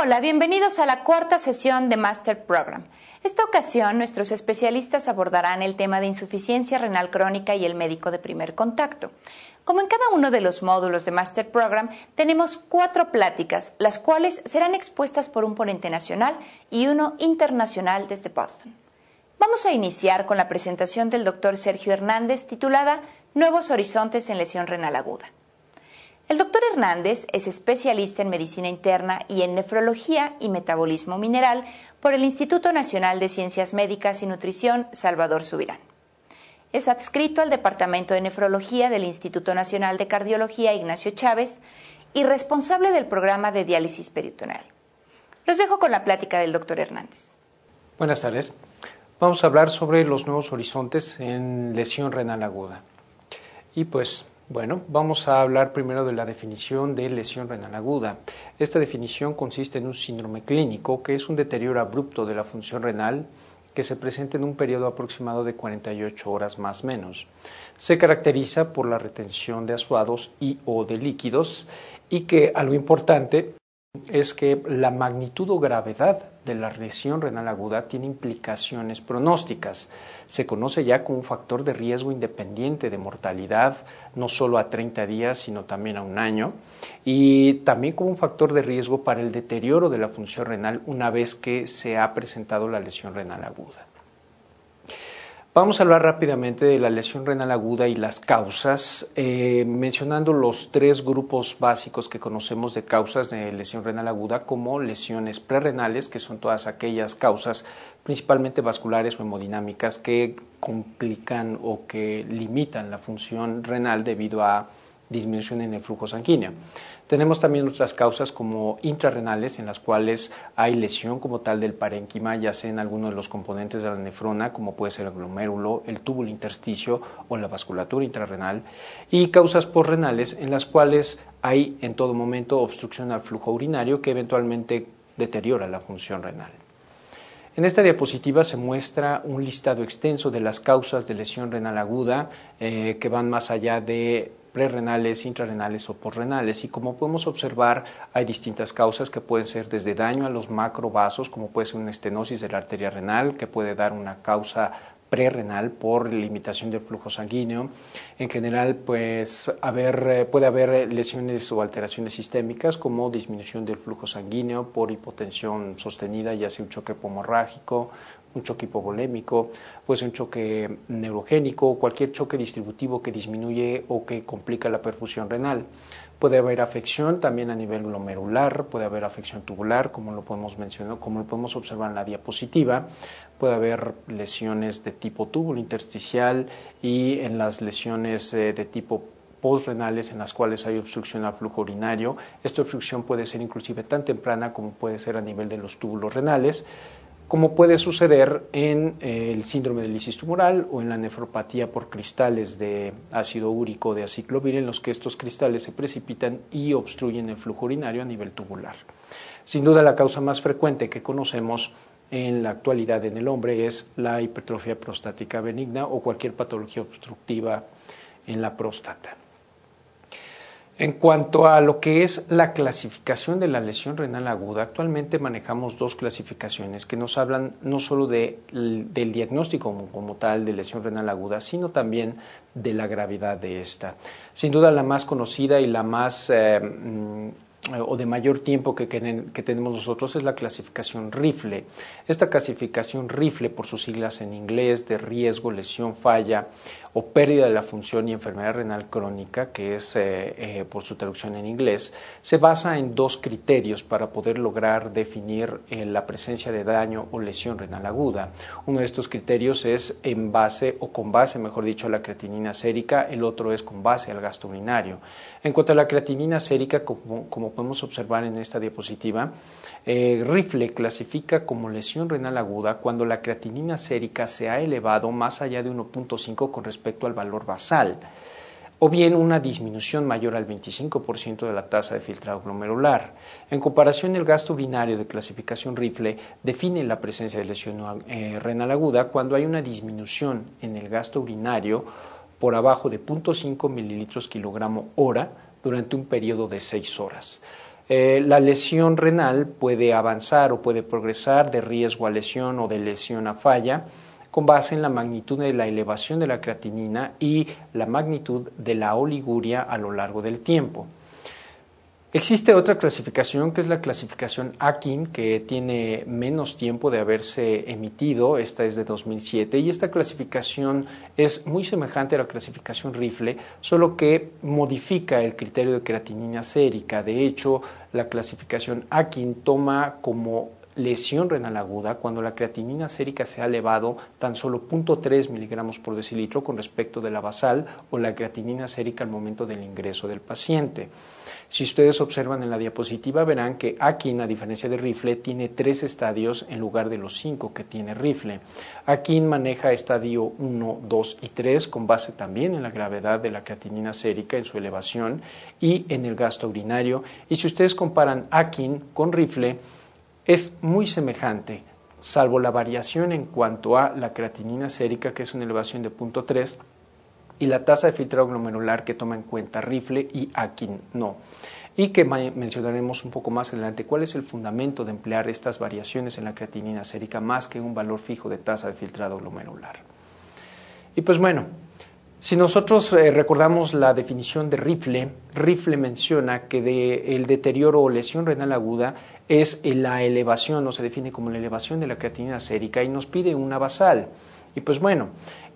Hola, bienvenidos a la cuarta sesión de Master Program. Esta ocasión, nuestros especialistas abordarán el tema de insuficiencia renal crónica y el médico de primer contacto. Como en cada uno de los módulos de Master Program, tenemos 4 pláticas, las cuales serán expuestas por un ponente nacional y uno internacional desde Boston. Vamos a iniciar con la presentación del Dr. Sergio Hernández, titulada Nuevos horizontes en lesión renal aguda. El doctor Hernández es especialista en medicina interna y en nefrología y metabolismo mineral por el Instituto Nacional de Ciencias Médicas y Nutrición Salvador Subirán. Es adscrito al Departamento de Nefrología del Instituto Nacional de Cardiología Ignacio Chávez y responsable del programa de diálisis peritoneal. Los dejo con la plática del doctor Hernández. Buenas tardes. Vamos a hablar sobre los nuevos horizontes en lesión renal aguda. Y bueno, vamos a hablar primero de la definición de lesión renal aguda. Esta definición consiste en un síndrome clínico que es un deterioro abrupto de la función renal que se presenta en un periodo aproximado de 48 horas más o menos. Se caracteriza por la retención de asuados y o de líquidos y que algo importante es que la magnitud o gravedad de la lesión renal aguda tiene implicaciones pronósticas. Se conoce ya como un factor de riesgo independiente de mortalidad, no solo a 30 días, sino también a un año, y también como un factor de riesgo para el deterioro de la función renal una vez que se ha presentado la lesión renal aguda. Vamos a hablar rápidamente de la lesión renal aguda y las causas, mencionando los 3 grupos básicos que conocemos de causas de lesión renal aguda, como lesiones prerrenales, que son todas aquellas causas principalmente vasculares o hemodinámicas que complican o que limitan la función renal debido a disminución en el flujo sanguíneo. Tenemos también otras causas como intrarrenales, en las cuales hay lesión como tal del parénquima, ya sea en alguno de los componentes de la nefrona, como puede ser el glomérulo, el túbulo intersticio o la vasculatura intrarrenal, y causas posrenales, en las cuales hay en todo momento obstrucción al flujo urinario que eventualmente deteriora la función renal. En esta diapositiva se muestra un listado extenso de las causas de lesión renal aguda que van más allá de prerrenales, intrarrenales o posrenales, y como podemos observar hay distintas causas que pueden ser desde daño a los macrovasos, como puede ser una estenosis de la arteria renal, que puede dar una causa prerrenal por limitación del flujo sanguíneo. En general, puede haber lesiones o alteraciones sistémicas como disminución del flujo sanguíneo por hipotensión sostenida, ya sea un choque hemorrágico, un choque hipovolémico, puede ser un choque neurogénico o cualquier choque distributivo que disminuye o que complica la perfusión renal. Puede haber afección también a nivel glomerular, puede haber afección tubular, como lo podemos mencionar, como lo podemos observar en la diapositiva. Puede haber lesiones de tipo túbulo intersticial y en las lesiones de tipo postrenales en las cuales hay obstrucción al flujo urinario. Esta obstrucción puede ser inclusive tan temprana como puede ser a nivel de los túbulos renales, como puede suceder en el síndrome de lisis tumoral o en la nefropatía por cristales de ácido úrico de aciclovir, en los que estos cristales se precipitan y obstruyen el flujo urinario a nivel tubular. Sin duda, la causa más frecuente que conocemos en la actualidad en el hombre es la hipertrofia prostática benigna o cualquier patología obstructiva en la próstata. En cuanto a lo que es la clasificación de la lesión renal aguda, actualmente manejamos 2 clasificaciones que nos hablan no solo del diagnóstico como tal de lesión renal aguda, sino también de la gravedad de esta. Sin duda la más conocida y la más o de mayor tiempo que tenemos nosotros es la clasificación Rifle. Esta clasificación Rifle, por sus siglas en inglés, de riesgo, lesión, falla o pérdida de la función y enfermedad renal crónica, que es por su traducción en inglés, se basa en 2 criterios para poder lograr definir la presencia de daño o lesión renal aguda. Uno de estos criterios es en base o con base, mejor dicho, a la creatinina sérica, el otro es con base al gasto urinario. En cuanto a la creatinina sérica, como podemos observar en esta diapositiva, Rifle clasifica como lesión renal aguda cuando la creatinina sérica se ha elevado más allá de 1.5 con respecto al valor basal, o bien una disminución mayor al 25% de la tasa de filtrado glomerular. En comparación, el gasto urinario de clasificación Rifle define la presencia de lesión renal aguda cuando hay una disminución en el gasto urinario por abajo de 0.5 mililitros kilogramo hora durante un periodo de 6 horas. La lesión renal puede avanzar o puede progresar de riesgo a lesión o de lesión a falla con base en la magnitud de la elevación de la creatinina y la magnitud de la oliguria a lo largo del tiempo. Existe otra clasificación que es la clasificación Akin, que tiene menos tiempo de haberse emitido, esta es de 2007, y esta clasificación es muy semejante a la clasificación Rifle, solo que modifica el criterio de creatinina sérica. De hecho, la clasificación Akin toma como lesión renal aguda cuando la creatinina sérica se ha elevado tan solo 0.3 miligramos por decilitro con respecto de la basal o la creatinina sérica al momento del ingreso del paciente. Si ustedes observan en la diapositiva verán que Akin, a diferencia de Rifle, tiene 3 estadios en lugar de los 5 que tiene Rifle. Akin maneja estadio 1, 2 y 3 con base también en la gravedad de la creatinina sérica en su elevación y en el gasto urinario. Y si ustedes comparan Akin con Rifle, es muy semejante, salvo la variación en cuanto a la creatinina sérica, que es una elevación de 0.3, y la tasa de filtrado glomerular que toma en cuenta Rifle y Akin no. Y que mencionaremos un poco más adelante cuál es el fundamento de emplear estas variaciones en la creatinina sérica más que un valor fijo de tasa de filtrado glomerular. Y pues bueno, si nosotros recordamos la definición de Rifle, Rifle menciona que el deterioro o lesión renal aguda es la elevación, o se define como la elevación de la creatinina sérica y nos pide una basal. Y pues bueno,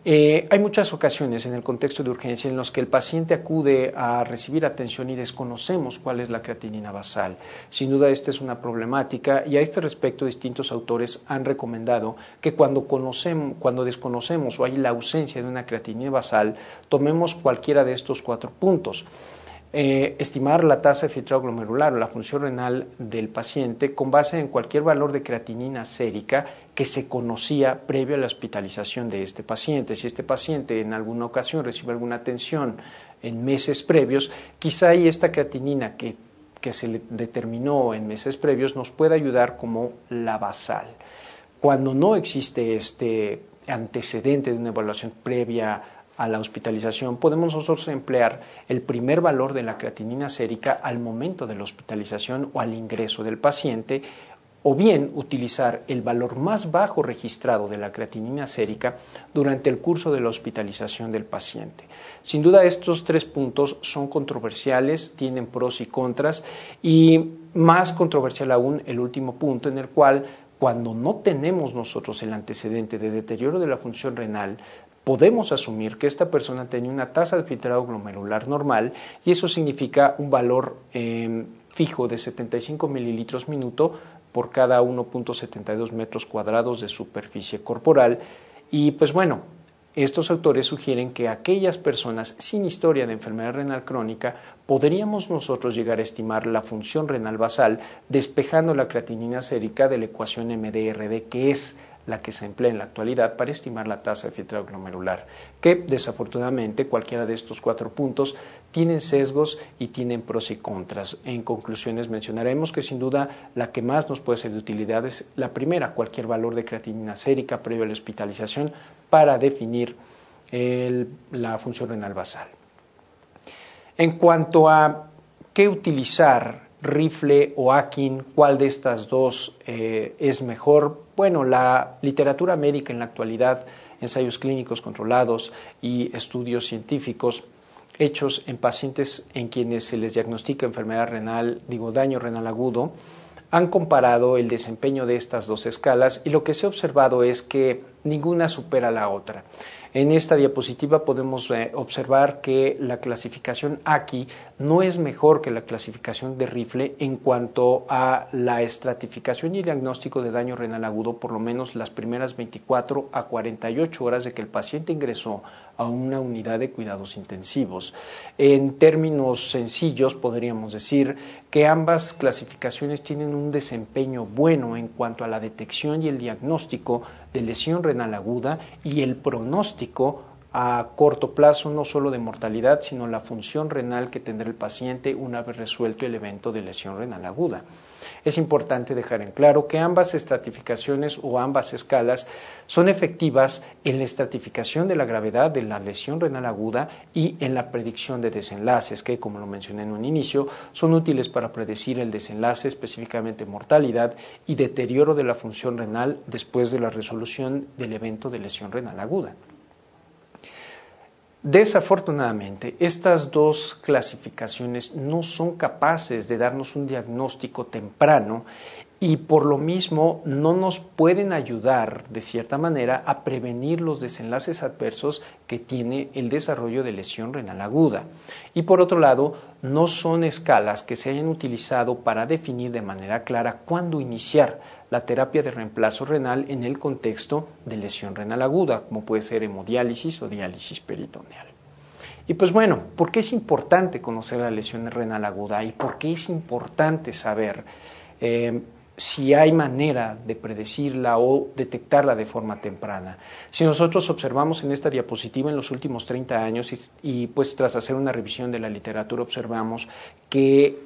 hay muchas ocasiones en el contexto de urgencia en los que el paciente acude a recibir atención y desconocemos cuál es la creatinina basal. Sin duda esta es una problemática y a este respecto distintos autores han recomendado que cuando desconocemos o hay la ausencia de una creatinina basal, tomemos cualquiera de estos 4 puntos. Estimar la tasa de filtrado glomerular o la función renal del paciente con base en cualquier valor de creatinina sérica que se conocía previo a la hospitalización de este paciente. Si este paciente en alguna ocasión recibe alguna atención en meses previos, quizá ahí esta creatinina que se le determinó en meses previos nos pueda ayudar como la basal. Cuando no existe este antecedente de una evaluación previa a la hospitalización, podemos nosotros emplear el primer valor de la creatinina sérica al momento de la hospitalización o al ingreso del paciente, o bien utilizar el valor más bajo registrado de la creatinina sérica durante el curso de la hospitalización del paciente. Sin duda estos 3 puntos son controversiales, tienen pros y contras, y más controversial aún el último punto en el cual cuando no tenemos nosotros el antecedente de deterioro de la función renal, podemos asumir que esta persona tenía una tasa de filtrado glomerular normal y eso significa un valor fijo de 75 mililitros minuto por cada 1.72 metros cuadrados de superficie corporal. Y pues bueno, estos autores sugieren que aquellas personas sin historia de enfermedad renal crónica podríamos nosotros llegar a estimar la función renal basal despejando la creatinina sérica de la ecuación MDRD, que es la que se emplea en la actualidad para estimar la tasa de filtrado glomerular, que desafortunadamente cualquiera de estos 4 puntos tienen sesgos y tienen pros y contras. En conclusiones mencionaremos que sin duda la que más nos puede ser de utilidad es la primera, cualquier valor de creatinina sérica previo a la hospitalización para definir la función renal basal. En cuanto a qué utilizar, Rifle o Akin, ¿cuál de estas dos es mejor? Bueno, la literatura médica en la actualidad, ensayos clínicos controlados y estudios científicos hechos en pacientes en quienes se les diagnostica enfermedad renal, daño renal agudo, han comparado el desempeño de estas dos escalas y lo que se ha observado es que ninguna supera a la otra. En esta diapositiva podemos observar que la clasificación AKI no es mejor que la clasificación de Rifle en cuanto a la estratificación y diagnóstico de daño renal agudo, por lo menos las primeras 24 a 48 horas de que el paciente ingresó a una unidad de cuidados intensivos. En términos sencillos podríamos decir que ambas clasificaciones tienen un desempeño bueno en cuanto a la detección y el diagnóstico de lesión renal aguda y el pronóstico a corto plazo, no solo de mortalidad, sino la función renal que tendrá el paciente una vez resuelto el evento de lesión renal aguda. Es importante dejar en claro que ambas estratificaciones o ambas escalas son efectivas en la estratificación de la gravedad de la lesión renal aguda y en la predicción de desenlaces, que, como lo mencioné en un inicio, son útiles para predecir el desenlace, específicamente mortalidad y deterioro de la función renal después de la resolución del evento de lesión renal aguda. Desafortunadamente, estas dos clasificaciones no son capaces de darnos un diagnóstico temprano y por lo mismo no nos pueden ayudar de cierta manera a prevenir los desenlaces adversos que tiene el desarrollo de lesión renal aguda. Y por otro lado, no son escalas que se hayan utilizado para definir de manera clara cuándo iniciar la terapia de reemplazo renal en el contexto de lesión renal aguda, como puede ser hemodiálisis o diálisis peritoneal. Y pues bueno, ¿por qué es importante conocer la lesión renal aguda y por qué es importante saber si hay manera de predecirla o detectarla de forma temprana? Si nosotros observamos en esta diapositiva en los últimos 30 años y pues tras hacer una revisión de la literatura observamos que